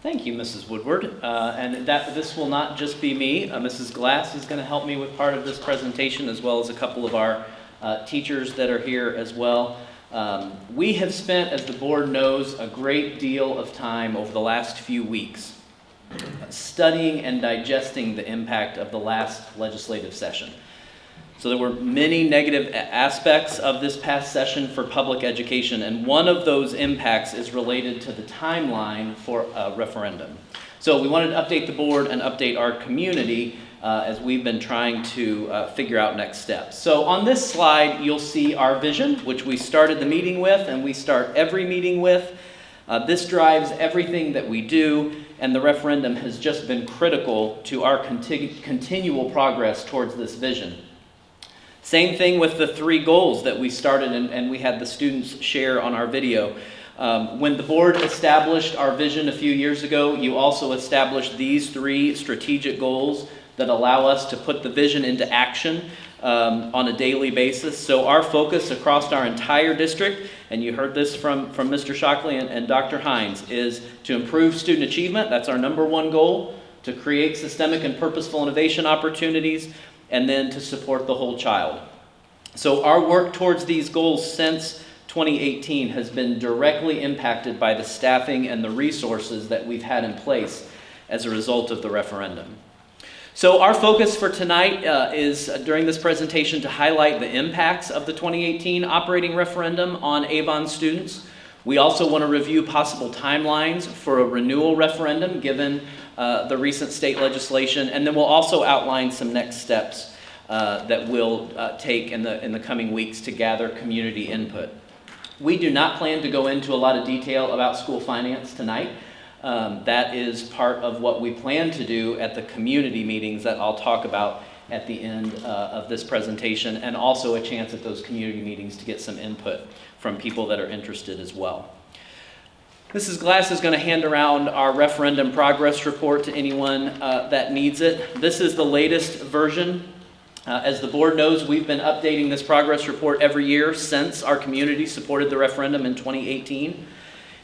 Thank you, Mrs. Woodward. And this will not just be me. Mrs. Glass is going to help me with part of this presentation, as well as a couple of our teachers that are here as well. We have spent, as the board knows, a great deal of time over the last few weeks studying and digesting the impact of the last legislative session. So there were many negative aspects of this past session for public education, and one of those impacts is related to the timeline for a referendum. So we wanted to update the board and update our community as we've been trying to figure out next steps. So on this slide, you'll see our vision, which we started the meeting with, and we start every meeting with. This drives everything that we do, and the referendum has just been critical to our continual progress towards this vision. Same thing with the 3 goals that we started and we had the students share on our video. When the board established our vision a few years ago, you also established these 3 strategic goals that allow us to put the vision into action on a daily basis. So our focus across our entire district, and you heard this from Mr. Shockley and Dr. Hines, is to improve student achievement. That's our number 1 goal. To create systemic and purposeful innovation opportunities, and then to support the whole child. So our work towards these goals since 2018 has been directly impacted by the staffing and the resources that we've had in place as a result of the referendum. So our focus for tonight is during this presentation to highlight the impacts of the 2018 operating referendum on Avon students. We also want to review possible timelines for a renewal referendum given the recent state legislation, and then we'll also outline some next steps that we'll take in the coming weeks to gather community input. We do not plan to go into a lot of detail about school finance tonight. That is part of what we plan to do at the community meetings that I'll talk about at the end of this presentation, and also a chance at those community meetings to get some input from people that are interested as well. Mrs. Glass is going to hand around our referendum progress report to anyone that needs it. This is the latest version. As the board knows, we've been updating this progress report every year since our community supported the referendum in 2018.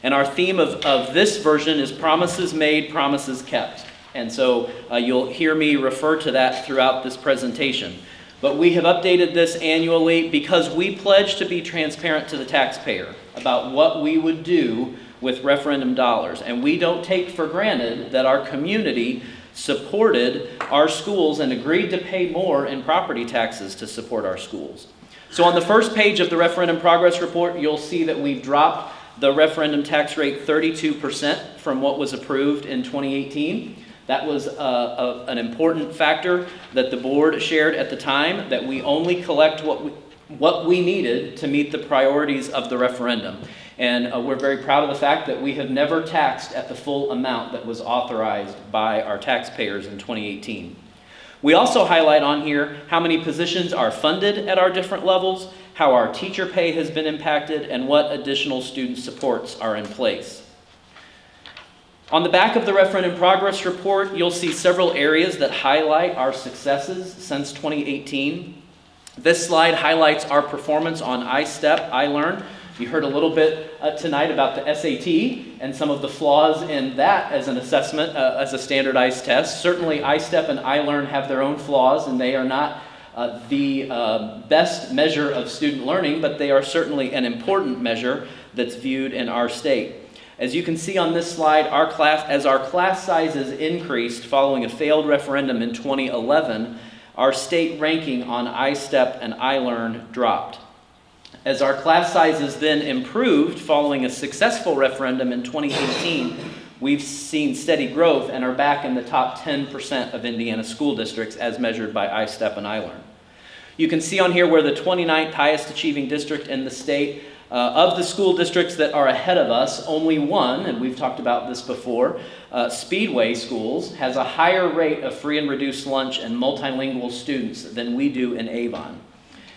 And our theme of this version is promises made, promises kept. And so you'll hear me refer to that throughout this presentation. But we have updated this annually because we pledge to be transparent to the taxpayer about what we would do with referendum dollars. And we don't take for granted that our community supported our schools and agreed to pay more in property taxes to support our schools. So on the first page of the referendum progress report, you'll see that we've dropped the referendum tax rate 32% from what was approved in 2018. That was an important factor that the board shared at the time, that we only collect what we needed to meet the priorities of the referendum. And we're very proud of the fact that we have never taxed at the full amount that was authorized by our taxpayers in 2018. We also highlight on here how many positions are funded at our different levels, how our teacher pay has been impacted, and what additional student supports are in place. On the back of the referendum progress report, you'll see several areas that highlight our successes since 2018. This slide highlights our performance on iStep, iLearn. You heard a little bit tonight about the SAT and some of the flaws in that as an assessment, as a standardized test. Certainly iStep and iLearn have their own flaws, and they are not the best measure of student learning, but they are certainly an important measure that's viewed in our state. As you can see on this slide, as our class sizes increased following a failed referendum in 2011, our state ranking on iStep and iLearn dropped. As our class sizes then improved following a successful referendum in 2018, we've seen steady growth and are back in the top 10% of Indiana school districts as measured by iStep and iLearn. You can see on here we're the 29th highest achieving district in the state. Of the school districts that are ahead of us, only one, and we've talked about this before, Speedway Schools, has a higher rate of free and reduced lunch and multilingual students than we do in Avon.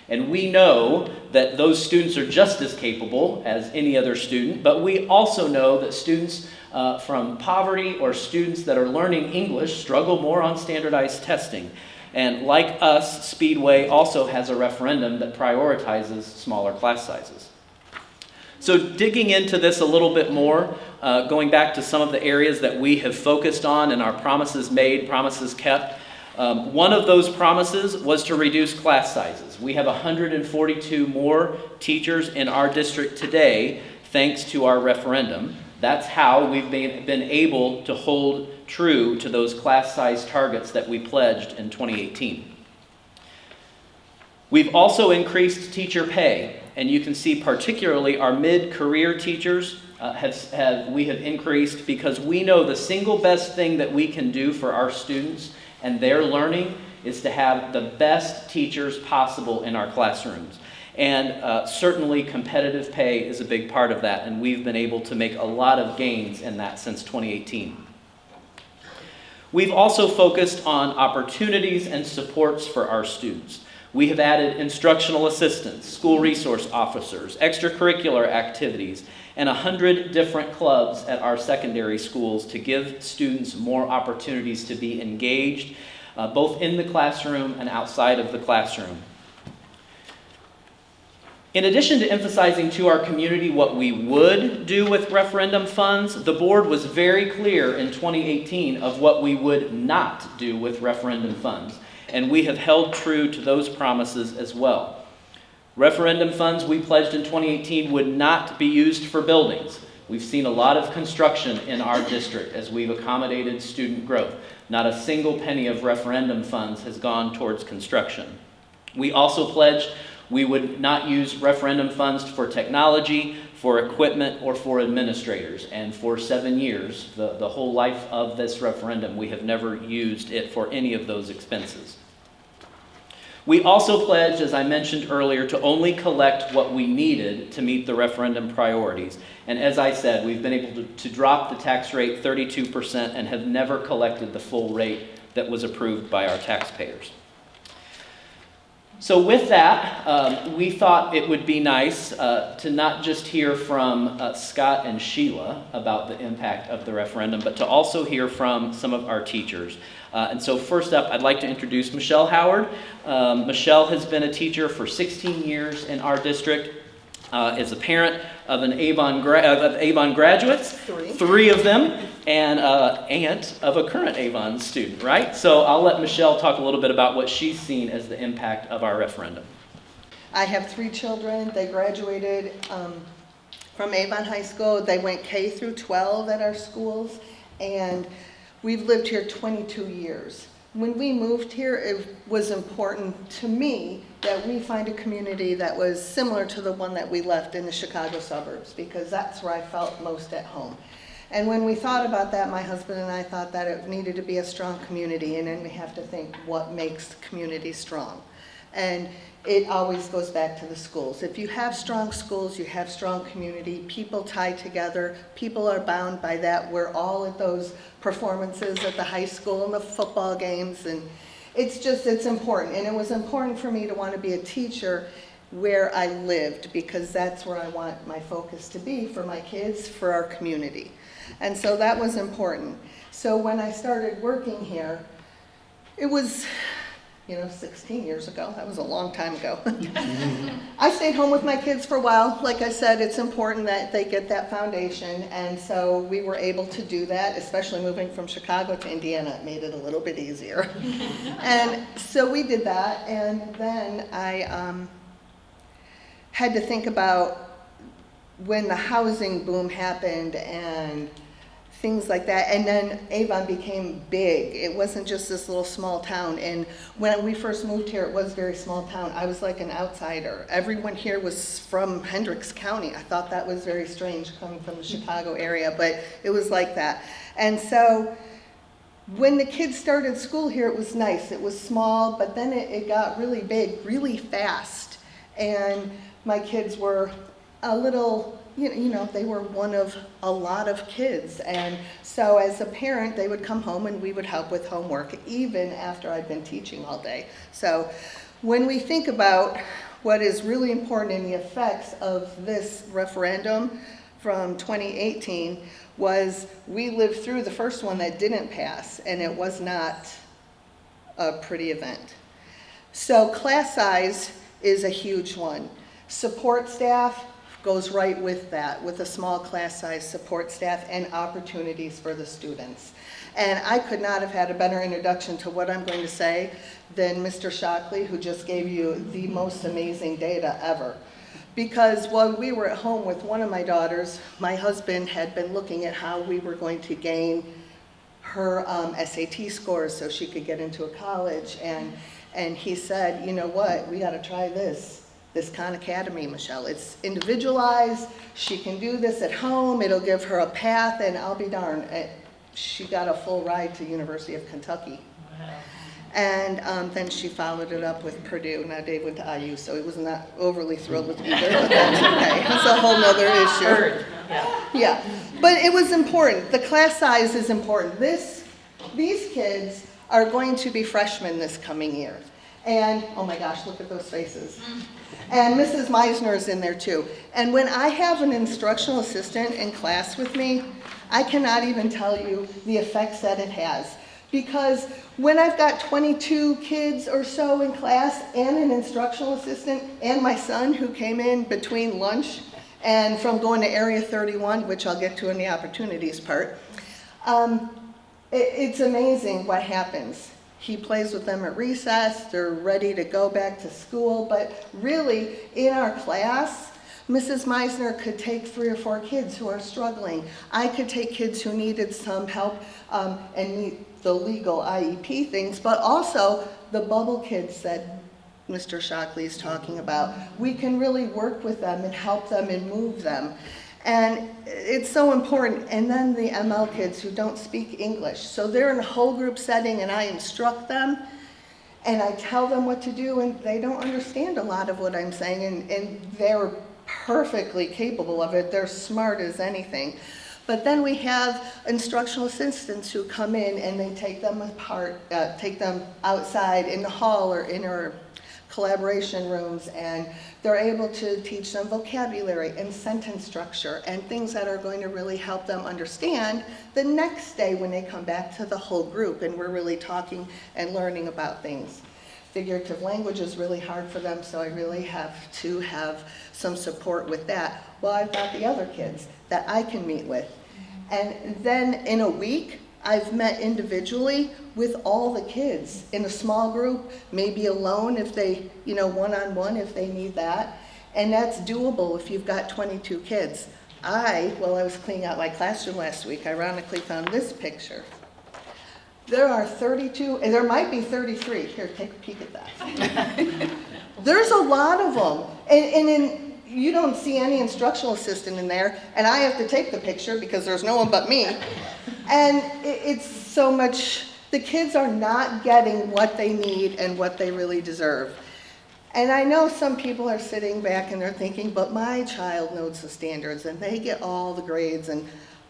And we know that those students are just as capable as any other student, but we also know that students from poverty or students that are learning English struggle more on standardized testing. And like us, Speedway also has a referendum that prioritizes smaller class sizes. So digging into this a little bit more, going back to some of the areas that we have focused on and our promises made, promises kept. One of those promises was to reduce class sizes. We have 142 more teachers in our district today thanks to our referendum. That's how we've been able to hold true to those class size targets that we pledged in 2018. We've also increased teacher pay, and you can see particularly our mid-career teachers we have increased because we know the single best thing that we can do for our students and their learning is to have the best teachers possible in our classrooms. And certainly competitive pay is a big part of that, and we've been able to make a lot of gains in that since 2018. We've also focused on opportunities and supports for our students. We have added instructional assistants, school resource officers, extracurricular activities, and 100 different clubs at our secondary schools to give students more opportunities to be engaged, both in the classroom and outside of the classroom. In addition to emphasizing to our community what we would do with referendum funds, the board was very clear in 2018 of what we would not do with referendum funds, and we have held true to those promises as well. Referendum funds we pledged in 2018 would not be used for buildings. We've seen a lot of construction in our district as we've accommodated student growth. Not a single penny of referendum funds has gone towards construction. We also pledged we would not use referendum funds for technology, for equipment, or for administrators. And for 7 years, the whole life of this referendum, we have never used it for any of those expenses. We also pledged, as I mentioned earlier, to only collect what we needed to meet the referendum priorities. And as I said, we've been able to drop the tax rate 32% and have never collected the full rate that was approved by our taxpayers. So with that, we thought it would be nice to not just hear from Scott and Sheila about the impact of the referendum, but to also hear from some of our teachers. And so first up, I'd like to introduce Michelle Howard. Michelle has been a teacher for 16 years in our district, is a parent of Avon graduates, three of them, and aunt of a current Avon student, right? So I'll let Michelle talk a little bit about what she's seen as the impact of our referendum. I have 3 children. They graduated from Avon High School. They went K through 12 at our schools, and we've lived here 22 years. When we moved here, it was important to me that we find a community that was similar to the one that we left in the Chicago suburbs, because that's where I felt most at home. And when we thought about that, my husband and I thought that it needed to be a strong community, and then we have to think what makes community strong. And it always goes back to the schools. If you have strong schools, you have strong community, people tie together, people are bound by that. We're all at those performances at the high school and the football games, and it's important. And it was important for me to want to be a teacher where I lived, because that's where I want my focus to be for my kids, for our community. And so that was important. So when I started working here, it was 16 years ago. That was a long time ago. I stayed home with my kids for a while. Like I said, it's important that they get that foundation, and so we were able to do that, especially moving from Chicago to Indiana. It made it a little bit easier. And so we did that, and then I had to think about when the housing boom happened and things like that. And then Avon became big. It wasn't just this little small town. And when we first moved here, it was a very small town. I was like an outsider. Everyone here was from Hendricks County. I thought that was very strange coming from the Chicago area, but it was like that. And so when the kids started school here, it was nice. It was small, but then it got really big, really fast. And my kids were a little, they were one of a lot of kids. And so as a parent, they would come home and we would help with homework, even after I'd been teaching all day. So when we think about what is really important in the effects of this referendum from 2018 was we lived through the first one that didn't pass, and it was not a pretty event. So class size is a huge one. Support staff, goes right with that, with a small class size, support staff, and opportunities for the students. And I could not have had a better introduction to what I'm going to say than Mr. Shockley, who just gave you the most amazing data ever. Because while we were at home with one of my daughters, my husband had been looking at how we were going to gain her SAT scores so she could get into a college. And he said, you know what, we gotta try this Khan Academy, Michelle. It's individualized, she can do this at home, it'll give her a path, and I'll be darned, she got a full ride to University of Kentucky. Wow. And then she followed it up with Purdue. Now Dave went to IU, so he was not overly thrilled with either, but that's okay. It's a whole nother issue. Yeah, but it was important. The class size is important. These kids are going to be freshmen this coming year. And, oh my gosh, look at those faces. And Mrs. Meisner is in there too. And when I have an instructional assistant in class with me, I cannot even tell you the effects that it has. Because when I've got 22 kids or so in class and an instructional assistant and my son who came in between lunch and from going to Area 31, which I'll get to in the opportunities part, it's amazing what happens. He plays with them at recess, they're ready to go back to school, but really in our class, Mrs. Meisner could take 3 or 4 kids who are struggling. I could take kids who needed some help and meet the legal IEP things, but also the bubble kids that Mr. Shockley is talking about. We can really work with them and help them and move them. And it's so important. And then the ML kids who don't speak English. So they're in a whole group setting and I instruct them and I tell them what to do and they don't understand a lot of what I'm saying and they're perfectly capable of it. They're smart as anything. But then we have instructional assistants who come in and they take them apart, take them outside in the hall or in our collaboration rooms, and they're able to teach them vocabulary and sentence structure and things that are going to really help them understand the next day when they come back to the whole group and we're really talking and learning about things. Figurative language is really hard for them, so I really have to have some support with that. Well, I've got the other kids that I can meet with. And then in a week, I've met individually with all the kids in a small group, maybe alone if they, one-on-one if they need that. And that's doable if you've got 22 kids. While I was cleaning out my classroom last week, ironically found this picture. There are 32, and there might be 33. Here, take a peek at that. There's a lot of them. And you don't see any instructional assistant in there, and I have to take the picture because there's no one but me. And it's so much, the kids are not getting what they need and what they really deserve. And I know some people are sitting back and they're thinking, but my child knows the standards and they get all the grades, and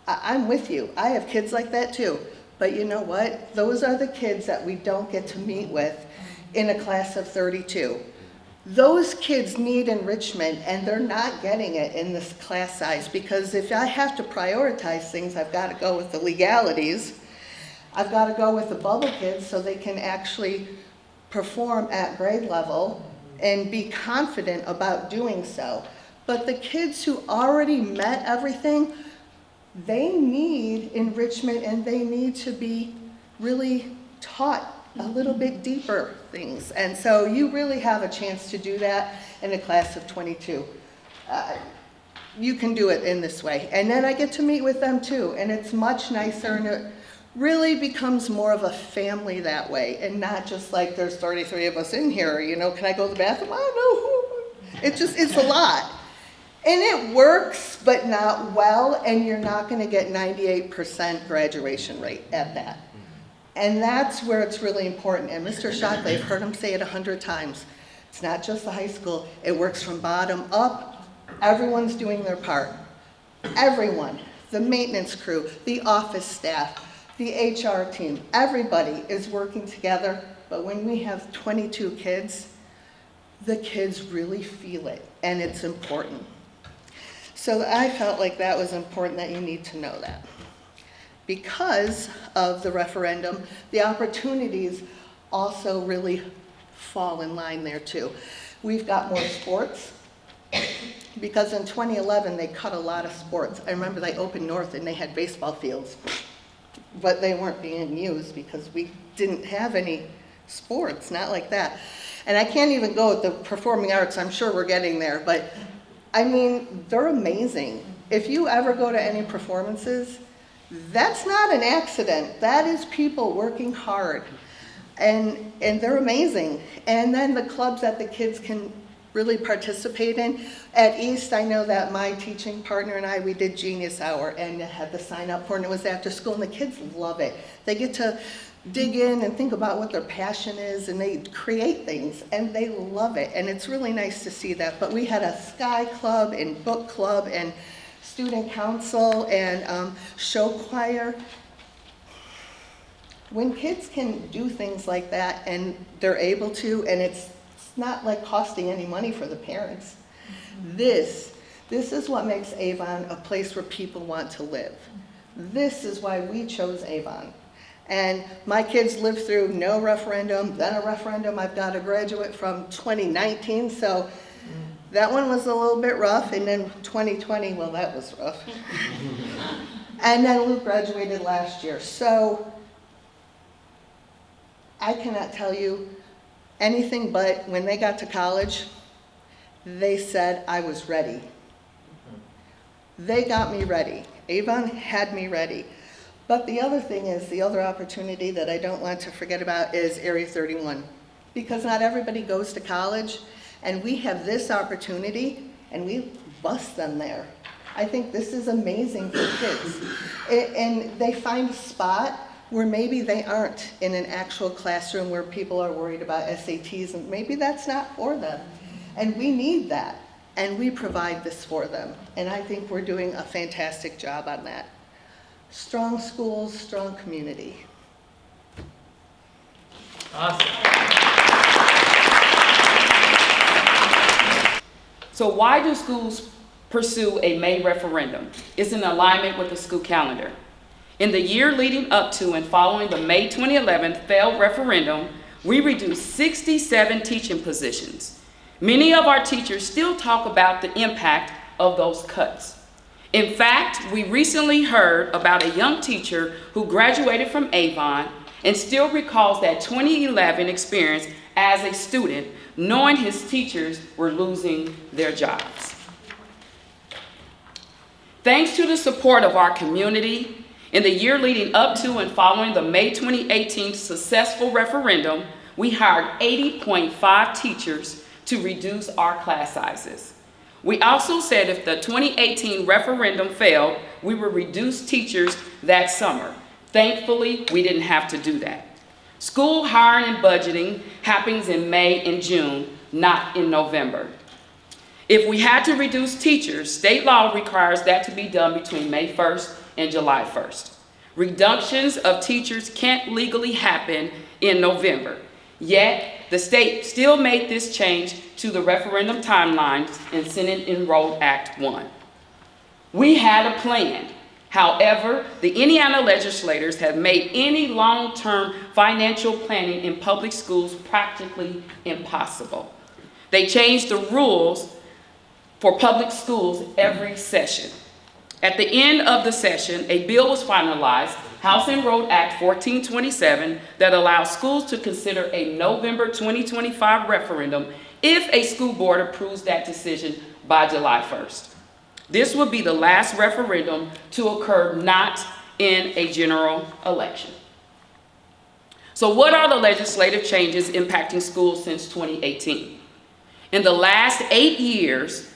I'm with you. I have kids like that too. But you know what? Those are the kids that we don't get to meet with in a class of 32. Those kids need enrichment and they're not getting it in this class size, because if I have to prioritize things, I've got to go with the legalities. I've got to go with the bubble kids so they can actually perform at grade level and be confident about doing so. But the kids who already met everything, they need enrichment and they need to be really taught a little bit deeper things. And so you really have a chance to do that in a class of 22. You can do it in this way. And then I get to meet with them too, and it's much nicer, and it really becomes more of a family that way, and not just like there's 33 of us in here, can I go to the bathroom? I don't know. It's a lot. And it works, but not well, and you're not going to get 98% graduation rate at that. And that's where it's really important. And Mr. Shockley, I've heard him say it 100 times. It's not just the high school. It works from bottom up. Everyone's doing their part. Everyone, the maintenance crew, the office staff, the HR team, everybody is working together. But when we have 22 kids, the kids really feel it, and it's important. So I felt like that was important, that you need to know that. Because of the referendum, the opportunities also really fall in line there too. We've got more sports, because in 2011, they cut a lot of sports. I remember they opened North and they had baseball fields, but they weren't being used because we didn't have any sports, not like that. And I can't even go with the performing arts, I'm sure we're getting there, but I mean, they're amazing. If you ever go to any performances, that's not an accident. That is people working hard, and they're amazing. And then the clubs that the kids can really participate in. At East, I know that my teaching partner and I, we did Genius Hour and had to sign up for it, and it was after school, and the kids love it. They get to dig in and think about what their passion is, and they create things, and they love it, and it's really nice to see that. But we had a Sky Club and Book Club and Student Council and show choir. When kids can do things like that and they're able to, and it's not like costing any money for the parents, this is what makes Avon a place where people want to live. This is why we chose Avon. And my kids lived through no referendum, then a referendum. I've got a graduate from 2019, so that one was a little bit rough. And then 2020, well, that was rough. And then Luke graduated last year. So I cannot tell you anything but when they got to college, they said I was ready. They got me ready. Avon had me ready. But the other thing is, the other opportunity that I don't want to forget about is Area 31. Because not everybody goes to college, and we have this opportunity, and we bus them there. I think this is amazing for kids. And they find a spot where maybe they aren't in an actual classroom where people are worried about SATs, and maybe that's not for them. And we need that, and we provide this for them. And I think we're doing a fantastic job on that. Strong schools, strong community. Awesome. So why do schools pursue a May referendum? It's in alignment with the school calendar. In the year leading up to and following the May 2011 failed referendum, we reduced 67 teaching positions. Many of our teachers still talk about the impact of those cuts. In fact, we recently heard about a young teacher who graduated from Avon and still recalls that 2011 experience as a student, knowing his teachers were losing their jobs. Thanks to the support of our community, in the year leading up to and following the May 2018 successful referendum, we hired 80.5 teachers to reduce our class sizes. We also said if the 2018 referendum failed, we would reduce teachers that summer. Thankfully, we didn't have to do that. School hiring and budgeting happens in May and June, not in November. If we had to reduce teachers, state law requires that to be done between May 1st and July 1st. Reductions of teachers can't legally happen in November. Yet, the state still made this change to the referendum timelines in Senate Enrolled Act 1. We had a plan. However, the Indiana legislators have made any long-term financial planning in public schools practically impossible. They changed the rules for public schools every session. At the end of the session, a bill was finalized, House Enrolled Act 1427, that allows schools to consider a November 2025 referendum if a school board approves that decision by July 1st. This would be the last referendum to occur not in a general election. So what are the legislative changes impacting schools since 2018? In the last 8 years,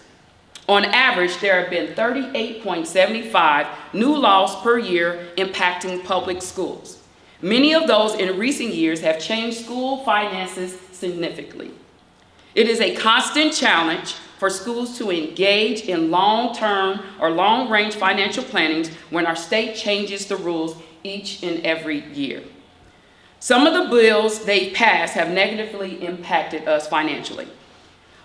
on average, there have been 38.75 new laws per year impacting public schools. Many of those in recent years have changed school finances significantly. It is a constant challenge for schools to engage in long-term or long-range financial planning when our state changes the rules each and every year. Some of the bills they've passed have negatively impacted us financially.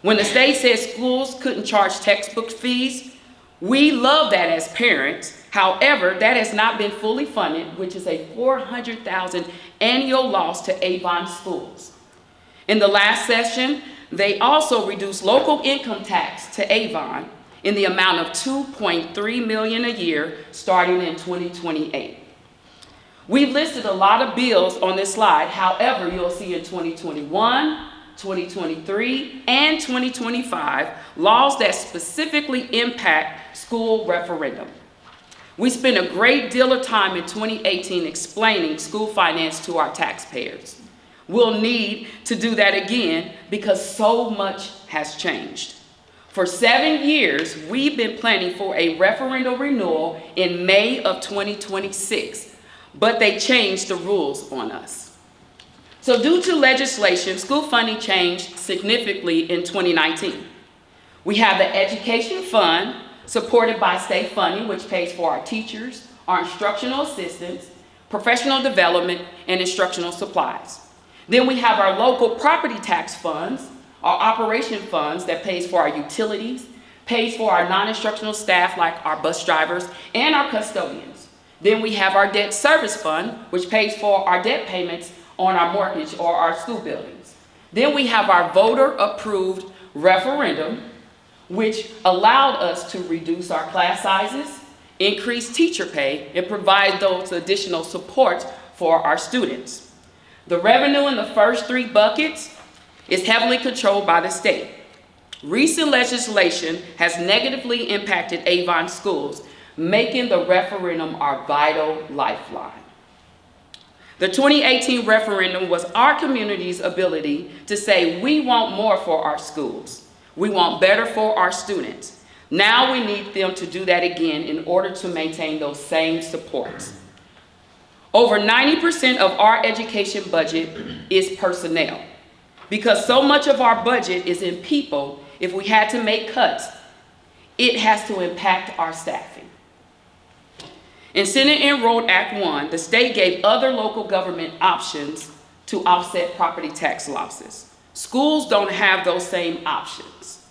When the state says schools couldn't charge textbook fees, we love that as parents. However, that has not been fully funded, which is a $400,000 annual loss to Avon schools. In the last session, they also reduced local income tax to Avon in the amount of $2.3 million a year starting in 2028. We've listed a lot of bills on this slide. However, you'll see in 2021, 2023, and 2025 laws that specifically impact school referendum. We spent a great deal of time in 2018 explaining school finance to our taxpayers. We'll need to do that again because so much has changed. For 7 years, we've been planning for a referendum renewal in May of 2026, but they changed the rules on us. So due to legislation, school funding changed significantly in 2019. We have the Education Fund, supported by state funding, which pays for our teachers, our instructional assistants, professional development, and instructional supplies. Then we have our local property tax funds, our operation funds that pays for our utilities, pays for our non-instructional staff like our bus drivers and our custodians. Then we have our debt service fund, which pays for our debt payments on our mortgage or our school buildings. Then we have our voter-approved referendum, which allowed us to reduce our class sizes, increase teacher pay, and provide those additional supports for our students. The revenue in the first 3 buckets is heavily controlled by the state. Recent legislation has negatively impacted Avon schools, making the referendum our vital lifeline. The 2018 referendum was our community's ability to say we want more for our schools. We want better for our students. Now we need them to do that again in order to maintain those same supports. Over 90% of our education budget is personnel. Because so much of our budget is in people, if we had to make cuts, it has to impact our staffing. In Senate Enrolled Act 1, the state gave other local government options to offset property tax losses. Schools don't have those same options.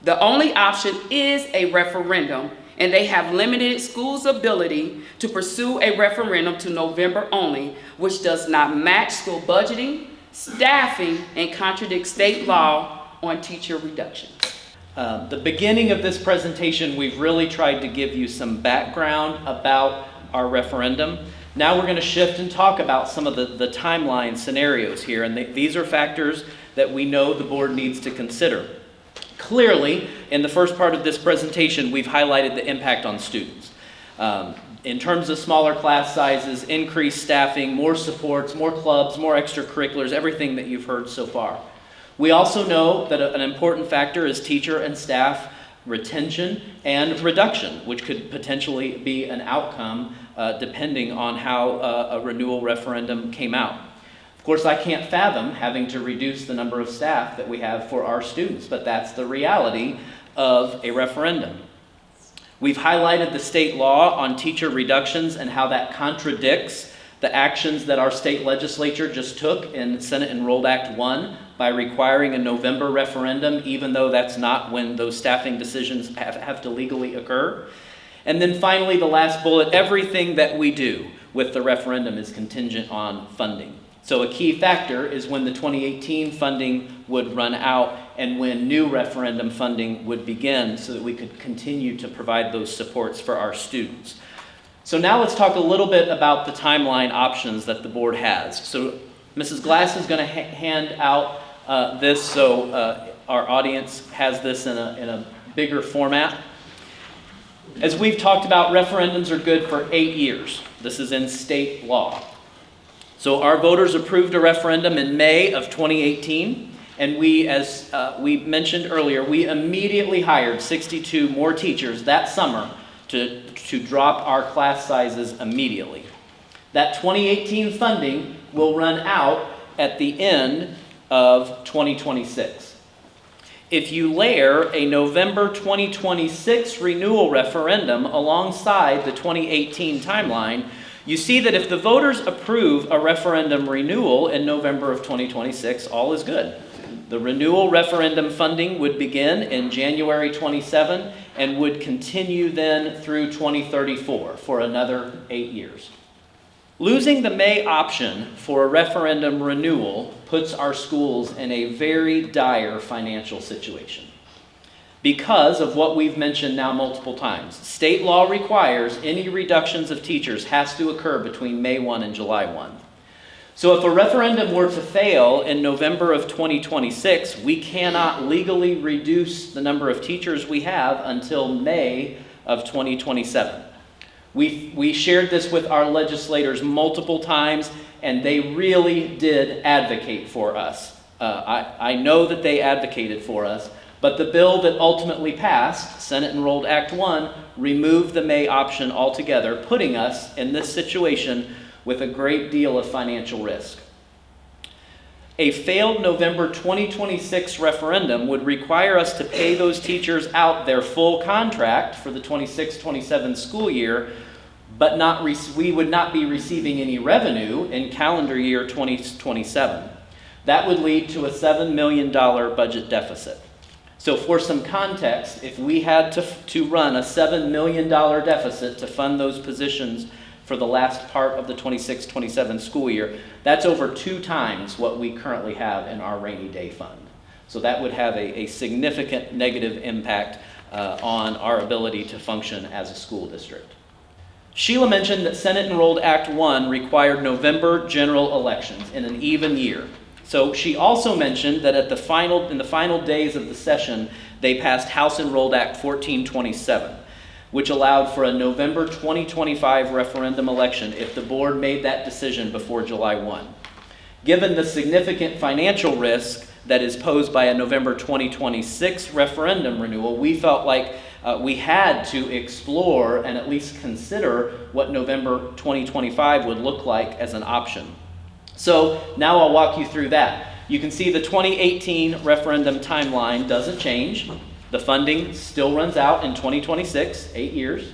The only option is a referendum, and they have limited schools' ability to pursue a referendum to November only, which does not match school budgeting, staffing, and contradicts state law on teacher reductions. The beginning of this presentation, we've really tried to give you some background about our referendum. Now we're going to shift and talk about some of the timeline scenarios here, and these are factors that we know the board needs to consider. Clearly, in the first part of this presentation, we've highlighted the impact on students. In terms of smaller class sizes, increased staffing, more supports, more clubs, more extracurriculars, everything that you've heard so far. We also know that an important factor is teacher and staff retention and reduction, which could potentially be an outcome depending on how a renewal referendum came out. Of course, I can't fathom having to reduce the number of staff that we have for our students, but that's the reality of a referendum. We've highlighted the state law on teacher reductions and how that contradicts the actions that our state legislature just took in Senate Enrolled Act 1 by requiring a November referendum, even though that's not when those staffing decisions have to legally occur. And then finally, the last bullet, everything that we do with the referendum is contingent on funding. So a key factor is when the 2018 funding would run out and when new referendum funding would begin so that we could continue to provide those supports for our students. So now let's talk a little bit about the timeline options that the board has. So Mrs. Glass is going to hand out this so our audience has this in a bigger format. As we've talked about, referendums are good for 8 years. This is in state law. So our voters approved a referendum in May of 2018, and we, as we mentioned earlier, we immediately hired 62 more teachers that summer to drop our class sizes immediately. That 2018 funding will run out at the end of 2026. If you layer a November 2026 renewal referendum alongside the 2018 timeline, you see that if the voters approve a referendum renewal in November of 2026, all is good. The renewal referendum funding would begin in January 27 and would continue then through 2034 for another 8 years. Losing the May option for a referendum renewal puts our schools in a very dire financial situation. because of what we've mentioned now multiple times. State law requires any reductions of teachers has to occur between May 1 and July 1. So if a referendum were to fail in November of 2026, we cannot legally reduce the number of teachers we have until May of 2027. We shared this with our legislators multiple times, and they really did advocate for us. I know that they advocated for us, but the bill that ultimately passed, Senate Enrolled Act 1, removed the May option altogether, putting us in this situation with a great deal of financial risk. A failed November 2026 referendum would require us to pay those teachers out their full contract for the 26-27 school year, but we would not be receiving any revenue in calendar year 2027. That would lead to a $7 million budget deficit. So for some context, if we had to run a $7 million deficit to fund those positions for the last part of the 26-27 school year, that's over 2 times what we currently have in our rainy day fund. So that would have a significant negative impact on our ability to function as a school district. Sheila mentioned that Senate Enrolled Act 1 required November general elections in an even year. So she also mentioned that in the final days of the session, they passed House Enrolled Act 1427, which allowed for a November 2025 referendum election if the board made that decision before July 1. Given the significant financial risk that is posed by a November 2026 referendum renewal, we felt like we had to explore and at least consider what November 2025 would look like as an option. So now I'll walk you through that. You can see the 2018 referendum timeline doesn't change. The funding still runs out in 2026, 8 years.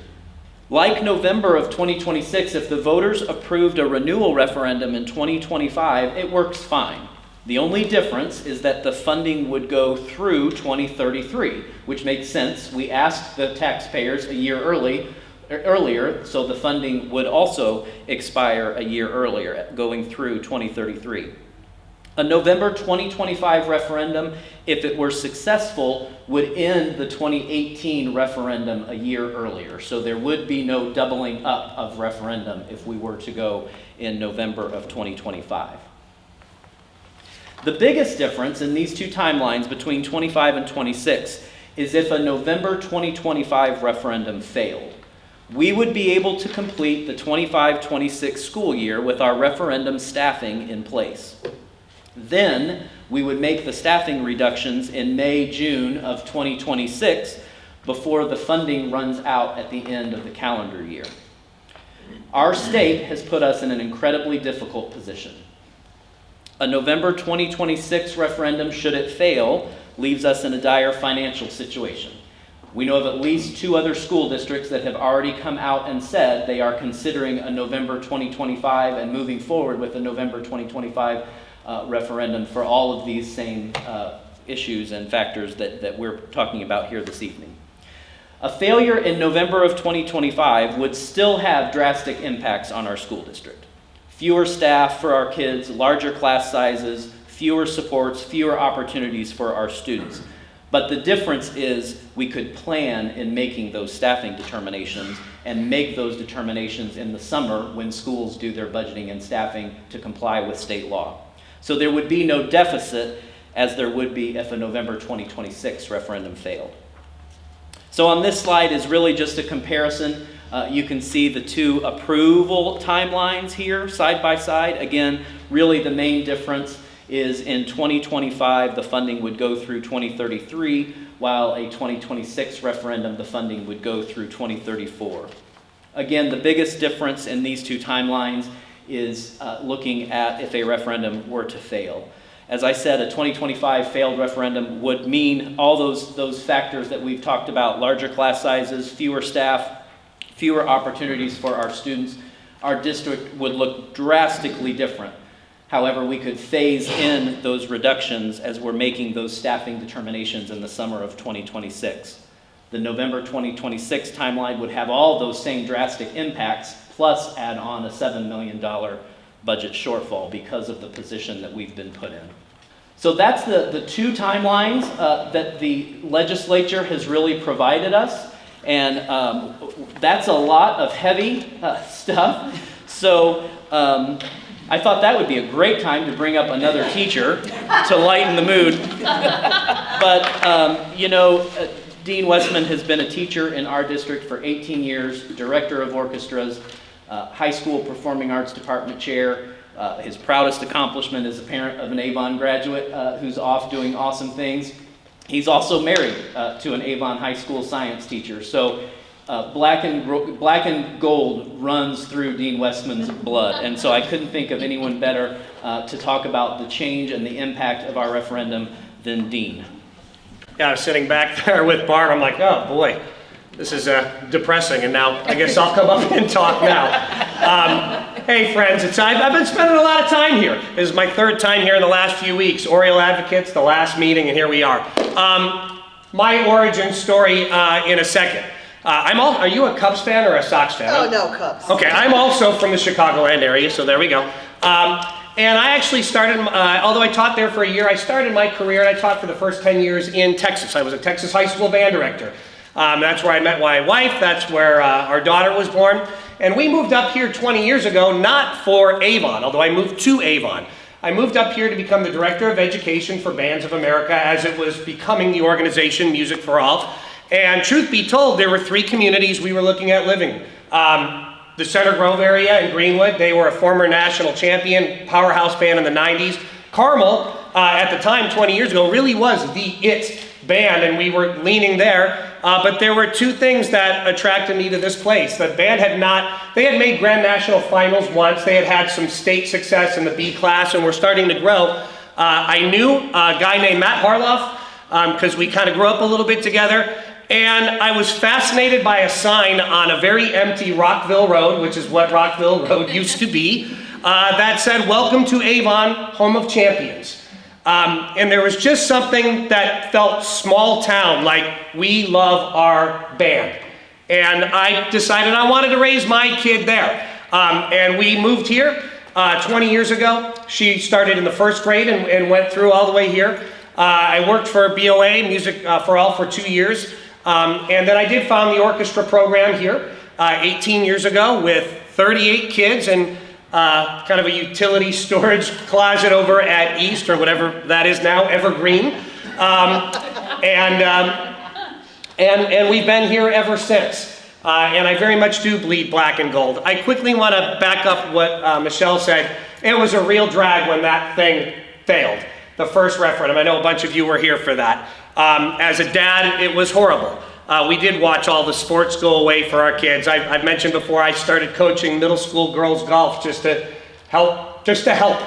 Like November of 2026, if the voters approved a renewal referendum in 2025, it works fine. The only difference is that the funding would go through 2033, which makes sense. We asked the taxpayers a year earlier, so the funding would also expire a year earlier, going through 2033. A November 2025 referendum, if it were successful, would end the 2018 referendum a year earlier. So there would be no doubling up of referendum if we were to go in November of 2025. The biggest difference in these 2 timelines between 25 and 26 is if a November 2025 referendum failed. We would be able to complete the 25-26 school year with our referendum staffing in place. Then we would make the staffing reductions in May, June of 2026 before the funding runs out at the end of the calendar year. Our state has put us in an incredibly difficult position. A November 2026 referendum, should it fail, leaves us in a dire financial situation. We know of at least 2 other school districts that have already come out and said they are considering a November 2025 and moving forward with a November 2025 referendum for all of these same issues and factors that we're talking about here this evening. A failure in November of 2025 would still have drastic impacts on our school district. Fewer staff for our kids, larger class sizes, fewer supports, fewer opportunities for our students. But the difference is we could plan in making those staffing determinations and make those determinations in the summer when schools do their budgeting and staffing to comply with state law. So there would be no deficit as there would be if a November 2026 referendum failed. So on this slide is really just a comparison. You can see the 2 approval timelines here side by side. Again, really the main difference is in 2025, the funding would go through 2033, while a 2026 referendum, the funding would go through 2034. Again, the biggest difference in these 2 timelines is looking at if a referendum were to fail. As I said, a 2025 failed referendum would mean all those factors that we've talked about: larger class sizes, fewer staff, fewer opportunities for our students. Our district would look drastically different. However, we could phase in those reductions as we're making those staffing determinations in the summer of 2026. The November 2026 timeline would have all those same drastic impacts, plus add on a $7 million budget shortfall because of the position that we've been put in. So that's the two timelines that the legislature has really provided us. And that's a lot of heavy stuff. So I thought that would be a great time to bring up another teacher to lighten the mood. But, Dean Westman has been a teacher in our district for 18 years, director of orchestras, high school performing arts department chair. His proudest accomplishment is a parent of an Avon graduate who's off doing awesome things. He's also married to an Avon High School science teacher. So black and gold runs through Dean Westman's blood. And so I couldn't think of anyone better to talk about the change and the impact of our referendum than Dean. Yeah, I was sitting back there with Barb. I'm like, oh boy, this is depressing. And now I guess I'll come up and talk now. Hey friends, I've been spending a lot of time here. This is my third time here in the last few weeks. Oriole Advocates, the last meeting, and here we are. My origin story in a second. Are you a Cubs fan or a Sox fan? Oh, no, Cubs. Okay, I'm also from the Chicagoland area, so there we go. And I actually started, although I taught there for a year, I started my career and I taught for the first 10 years in Texas. I was a Texas high school band director. That's where I met my wife. That's where our daughter was born. And we moved up here 20 years ago, not for Avon, although I moved to Avon. I moved up here to become the Director of Education for Bands of America as it was becoming the organization Music for All. And truth be told, there were 3 communities we were looking at living. The Center Grove area in Greenwood, they were a former national champion, powerhouse band in the 90s. Carmel, at the time, 20 years ago, really was the it band, and we were leaning there. But there were 2 things that attracted me to this place. The band they had made Grand National Finals once. They had had some state success in the B class and were starting to grow. I knew a guy named Matt Harloff because we kind of grew up a little bit together. And I was fascinated by a sign on a very empty Rockville Road, which is what Rockville Road used to be, that said, "Welcome to Avon, home of champions." And there was just something that felt small town, like we love our band. And I decided I wanted to raise my kid there. And we moved here 20 years ago. She started in the 1st grade and went through all the way here. I worked for BOA, Music for All, for 2 years. And then I did found the orchestra program here 18 years ago with 38 kids and kind of a utility storage closet over at East, or whatever that is now, Evergreen. And we've been here ever since. And I very much do bleed black and gold. I quickly want to back up what Michelle said. It was a real drag when that thing failed, the first referendum. I know a bunch of you were here for that. As a dad, it was horrible. We did watch all the sports go away for our kids. I've mentioned before I started coaching middle school girls golf just to help.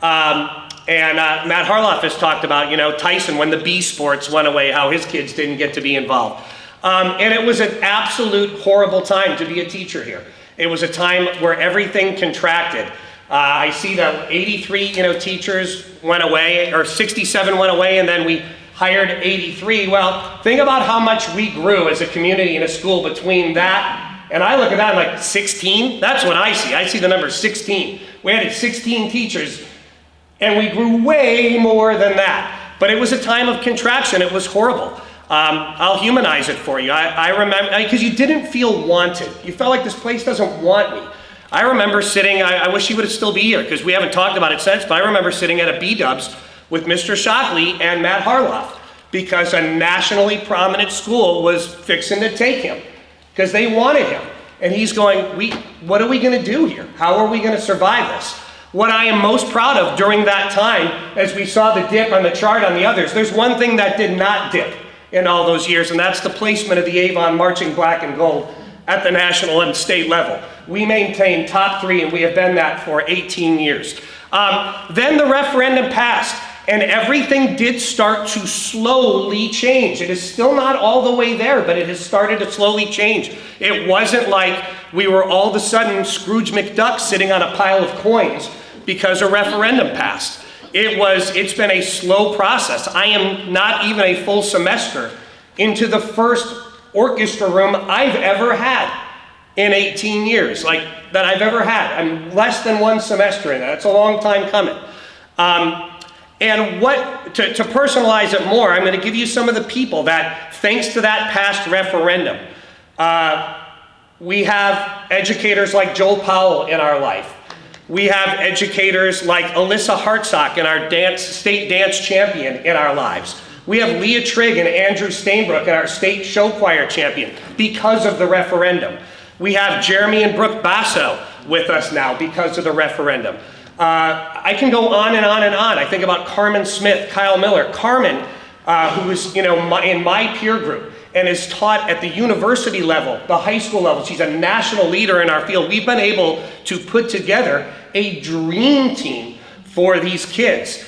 And Matt Harloff has talked about, Tyson, when the B sports went away, how his kids didn't get to be involved. And it was an absolute horrible time to be a teacher here. It was a time where everything contracted. I see that 83, teachers went away, or 67 went away, and then we hired 83. Well, think about how much we grew as a community in a school between that, and I look at that and like 16? That's what I see. I see the number 16. We had 16 teachers, and we grew way more than that. But it was a time of contraction. It was horrible. I'll humanize it for you. I remember, because you didn't feel wanted. You felt like this place doesn't want me. I remember sitting, I wish he would still be here, because we haven't talked about it since, but I remember sitting at a B-dubs with Mr. Shockley and Matt Harloff, because a nationally prominent school was fixing to take him, because they wanted him. And he's going, what are we going to do here? How are we going to survive this? What I am most proud of during that time, as we saw the dip on the chart on the others, there's one thing that did not dip in all those years, and that's the placement of the Avon Marching Black and Gold at the national and state level. We maintain top 3, and we have been that for 18 years. Then the referendum passed, and everything did start to slowly change. It is still not all the way there, but it has started to slowly change. It wasn't like we were all of a sudden Scrooge McDuck sitting on a pile of coins because a referendum passed. It's been a slow process. I am not even a full semester into the first orchestra room I've ever had in 18 years, that I've ever had. I'm less than 1 semester in that. It's a long time coming. And to personalize it more, I'm going to give you some of the people that, thanks to that past referendum, we have educators like Joel Powell in our life. We have educators like Alyssa Hartsock in our state dance champion in our lives. We have Leah Trigg and Andrew Stainbrook in our state show choir champion because of the referendum. We have Jeremy and Brooke Basso with us now because of the referendum. I can go on and on and on. I think about Carmen Smith, Kyle Miller. Carmen, who is in my peer group and is taught at the university level, the high school level. She's a national leader in our field. We've been able to put together a dream team for these kids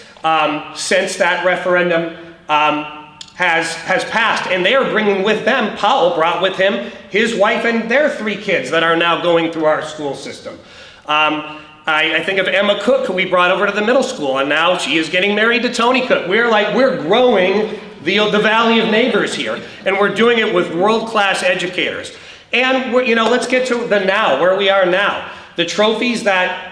since that referendum has passed. And they are bringing with them, Powell brought with him his wife and their 3 kids that are now going through our school system. I think of Emma Cook, who we brought over to the middle school, and now she is getting married to Tony Cook. We're growing the Valley of Neighbors here, and we're doing it with world-class educators. And let's get to the now, where we are now. The trophies that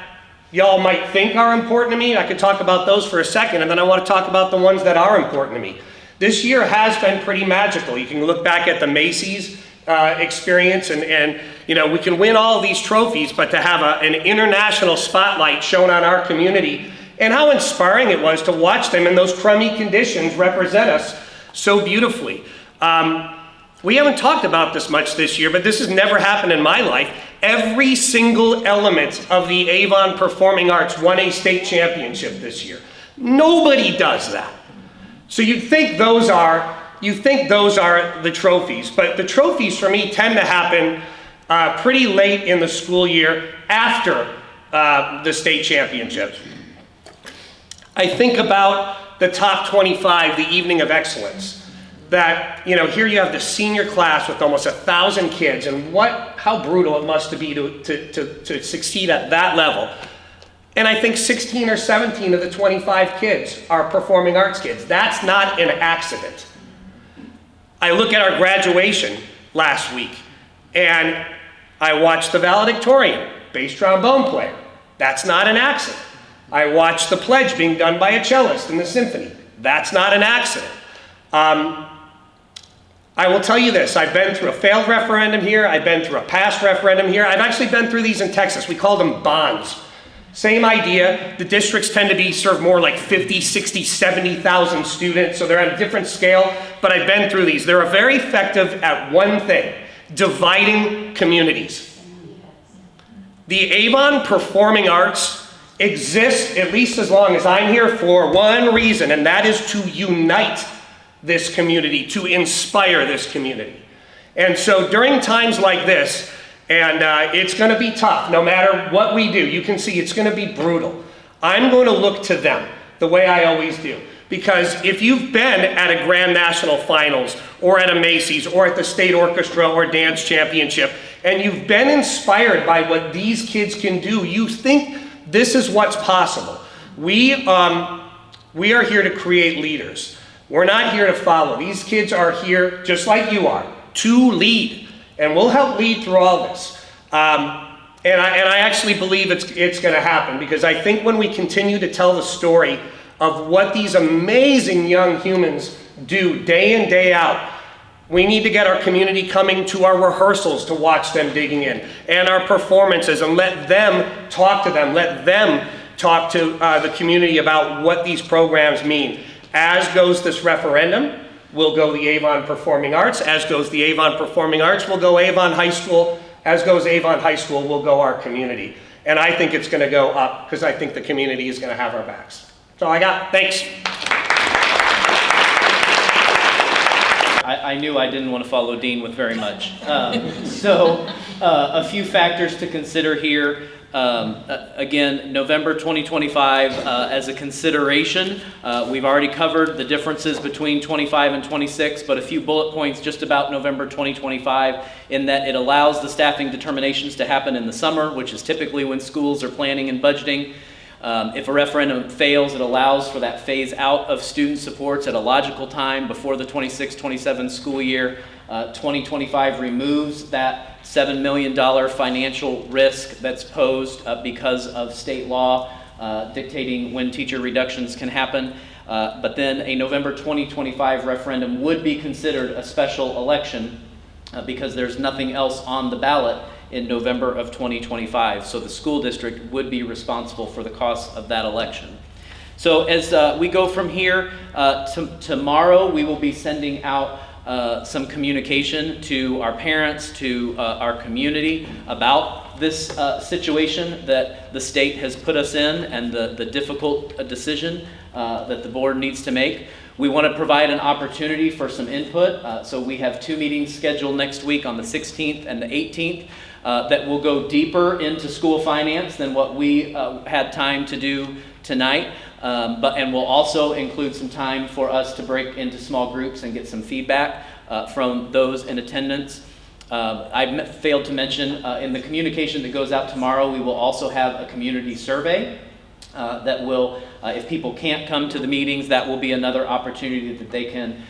y'all might think are important to me, I could talk about those for a second, and then I want to talk about the ones that are important to me. This year has been pretty magical. You can look back at the Macy's experience, and we can win all these trophies, but to have an international spotlight shown on our community, and how inspiring it was to watch them in those crummy conditions represent us so beautifully. We haven't talked about this much this year, but this has never happened in my life. Every single element of the Avon Performing Arts won a state championship this year. Nobody does that. So you'd think those are the trophies, but the trophies for me tend to happen pretty late in the school year after the state championships. I think about the top 25, the Evening of Excellence. That, here you have the senior class with almost 1,000 kids, and how brutal it must be to succeed at that level. And I think 16 or 17 of the 25 kids are performing arts kids. That's not an accident. I look at our graduation last week, and I watched the valedictorian, bass trombone player. That's not an accident. I watched the pledge being done by a cellist in the symphony. That's not an accident. I will tell you this, I've been through a failed referendum here, I've been through a past referendum here, I've actually been through these in Texas. We call them bonds. Same idea, the districts tend to be serve more like 50, 60, 70,000 students, so they're on a different scale, but I've been through these. They're very effective at one thing, dividing communities. The Avon Performing Arts exists, at least as long as I'm here, for one reason, and that is to unite this community, to inspire this community. And so during times like this, and it's going to be tough, no matter what we do, you can see it's going to be brutal. I'm going to look to them the way I always do. Because if you've been at a Grand National Finals, or at a Macy's, or at the State Orchestra or Dance Championship, and you've been inspired by what these kids can do, you think this is what's possible. We are here to create leaders. We're not here to follow. These kids are here, just like you are, to lead. And we'll help lead through all this. And I actually believe it's going to happen, because I think when we continue to tell the story of what these amazing young humans do day in, day out, we need to get our community coming to our rehearsals to watch them digging in, and our performances, and let them talk to them, let them talk to the community about what these programs mean. As goes this referendum, will go the Avon Performing Arts. As goes the Avon Performing Arts, will go Avon High School. As goes Avon High School, will go our community. And I think it's going to go up, because I think the community is going to have our backs. That's all I got. Thanks. I knew I didn't want to follow Dean with very much. A few factors to consider here. Again, November 2025 as a consideration. We've already covered the differences between 25 and 26, but a few bullet points just about November 2025, in that it allows the staffing determinations to happen in the summer, which is typically when schools are planning and budgeting. If a referendum fails, it allows for that phase out of student supports at a logical time before the 26-27 school year. 2025 removes that $7 million financial risk that's posed because of state law dictating when teacher reductions can happen. But then a November 2025 referendum would be considered a special election because there's nothing else on the ballot in November of 2025. So the school district would be responsible for the costs of that election. So as we go from here, tomorrow we will be sending out some communication to our parents, to our community about this situation that the state has put us in and the difficult decision that the board needs to make. We want to provide an opportunity for some input. So we have 2 meetings scheduled next week on the 16th and the 18th that will go deeper into school finance than what we had time to do tonight. And we'll also include some time for us to break into small groups and get some feedback from those in attendance. I failed to mention in the communication that goes out tomorrow, we will also have a community survey that will, if people can't come to the meetings, that will be another opportunity that they can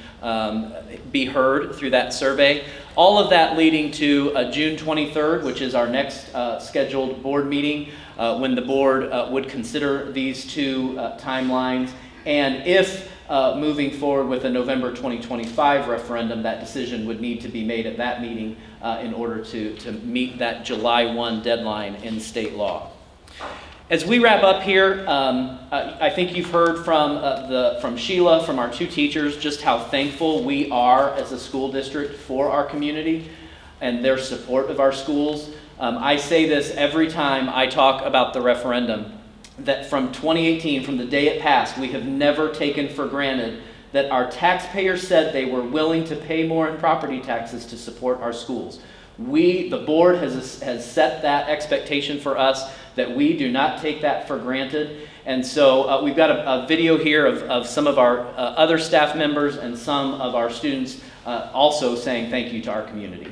be heard through that survey. All of that leading to June 23rd, which is our next scheduled board meeting, when the board would consider these 2 timelines. And if moving forward with a November 2025 referendum, that decision would need to be made at that meeting in order to meet that July 1 deadline in state law. As we wrap up here, I think you've heard from Sheila, from our 2 teachers, just how thankful we are as a school district for our community and their support of our schools. I say this every time I talk about the referendum, that from 2018, from the day it passed, we have never taken for granted that our taxpayers said they were willing to pay more in property taxes to support our schools. The board has set that expectation for us, that we do not take that for granted. And so we've got a video here of some of our other staff members and some of our students also saying thank you to our community.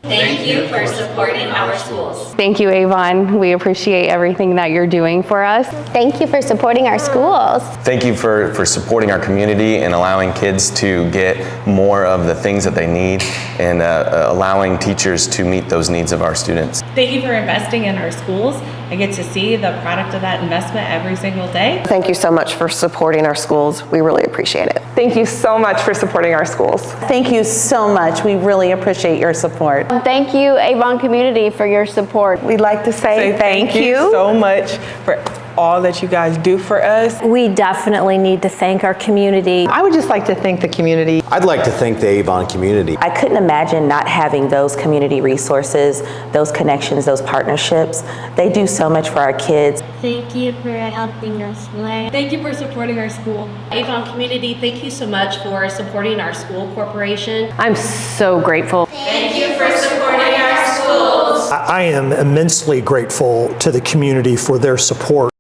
Thank you for supporting our schools. Thank you, Avon. We appreciate everything that you're doing for us. Thank you for supporting our schools. Thank you for supporting our community and allowing kids to get more of the things that they need and allowing teachers to meet those needs of our students. Thank you for investing in our schools. I get to see the product of that investment every single day. Thank you so much for supporting our schools. We really appreciate it. Thank you so much for supporting our schools. Thank you so much. We really appreciate your support. Thank you, Avon community, for your support. We'd like to say thank you so much for all that you guys do for us. We definitely need to thank our community. I would just like to thank the community. I'd like to thank the Avon community. I couldn't imagine not having those community resources, those connections, those partnerships. They do so much for our kids. Thank you for helping us learn. Thank you for supporting our school. Avon community, thank you so much for supporting our school corporation. I'm so grateful. Thank you for supporting our schools. I am immensely grateful to the community for their support.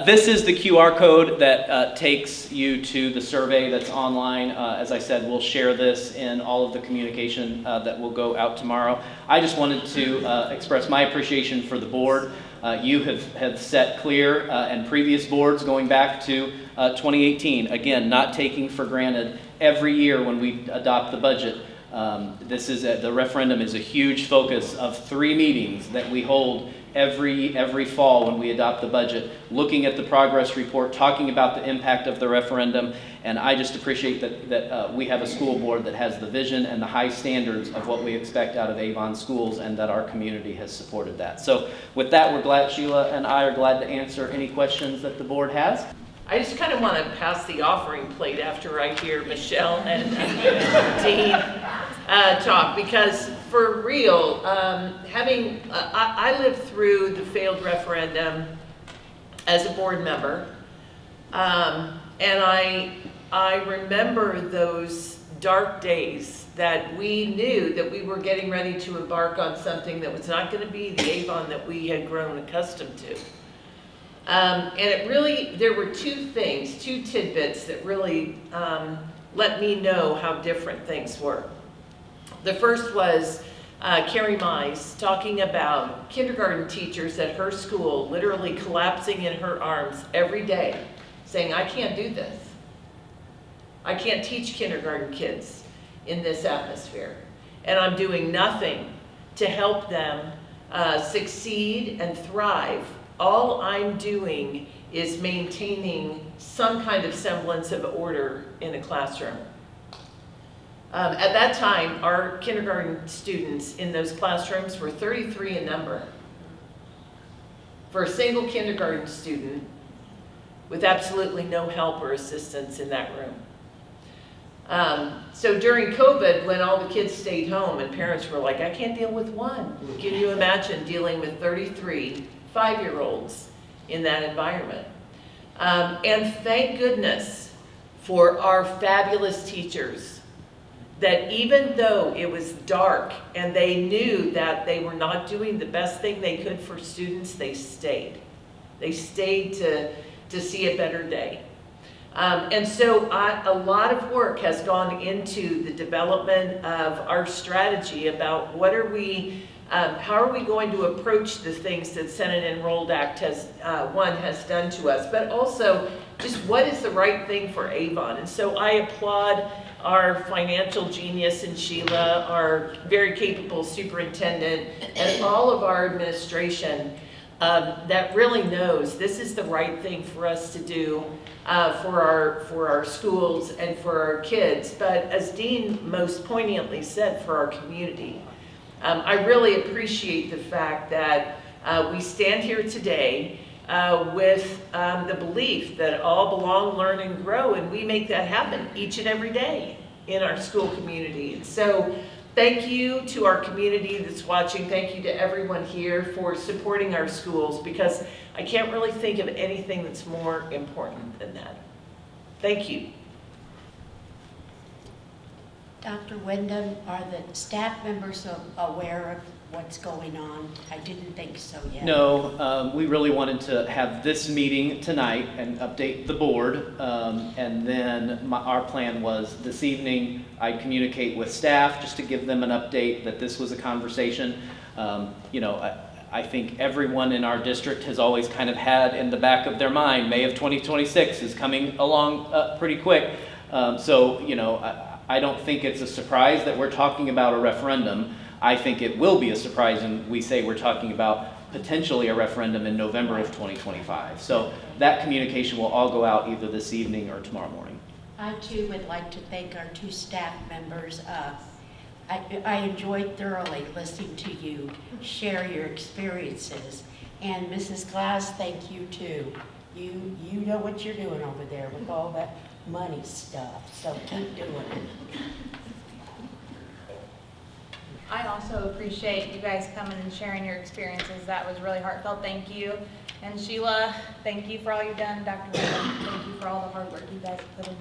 This is the QR code that takes you to the survey that's online. As I said, we'll share this in all of the communication that will go out tomorrow. I just wanted to express my appreciation for the board. You have set clear, and previous boards going back to 2018, again, not taking for granted every year when we adopt the budget. The referendum is a huge focus of 3 meetings that we hold every fall when we adopt the budget, looking at the progress report, talking about the impact of the referendum, and I just appreciate that we have a school board that has the vision and the high standards of what we expect out of Avon Schools, and that our community has supported that. So with that, we're glad, Sheila and I are glad to answer any questions that the board has. I just kind of want to pass the offering plate after I hear Michelle and Dean talk, because for real, I lived through the failed referendum as a board member, and I remember those dark days that we knew that we were getting ready to embark on something that was not going to be the Avon that we had grown accustomed to. And it really, there were 2 tidbits that really let me know how different things were. The first was Carrie Mize talking about kindergarten teachers at her school literally collapsing in her arms every day, saying, I can't do this. I can't teach kindergarten kids in this atmosphere. And I'm doing nothing to help them succeed and thrive all I'm doing is maintaining some kind of semblance of order in a classroom. At that time, our kindergarten students in those classrooms were 33 in number. For a single kindergarten student with absolutely no help or assistance in that room. So during COVID, when all the kids stayed home and parents were like, I can't deal with one. Can you imagine dealing with 33 5-year-olds in that environment? And thank goodness for our fabulous teachers that even though it was dark and they knew that they were not doing the best thing they could for students, they stayed. They stayed to see a better day. And so a lot of work has gone into the development of our strategy about what are we, how are we going to approach the things that Senate Enrolled Act has done to us, but also just what is the right thing for Avon. And so I applaud our financial genius in Sheila, our very capable superintendent, and all of our administration that really knows this is the right thing for us to do for our schools and for our kids, but as Dean most poignantly said, for our community. I really appreciate the fact that we stand here today with the belief that all belong, learn, and grow, and we make that happen each and every day in our school community. And so thank you to our community that's watching. Thank you to everyone here for supporting our schools, because I can't really think of anything that's more important than that. Thank you. Dr. Wyndham, are the staff members aware of what's going on? I didn't think so yet. No, we really wanted to have this meeting tonight and update the board. And then our plan was this evening, I'd communicate with staff just to give them an update that this was a conversation. You know, I think everyone in our district has always kind of had in the back of their mind, May of 2026 is coming along pretty quick. So, you know, I don't think it's a surprise that we're talking about a referendum. I think it will be a surprise when we say we're talking about potentially a referendum in November of 2025. So that communication will all go out either this evening or tomorrow morning. I too would like to thank our two staff members. I enjoyed thoroughly listening to you share your experiences. And Mrs. Glass, thank you too. You know what you're doing over there with all that money stuff, so keep doing it. I also appreciate you guys coming and sharing your experiences. That was really heartfelt. Thank you. And Sheila, thank you for all you've done. Dr. Wyndham, thank you for all the hard work you guys have put in.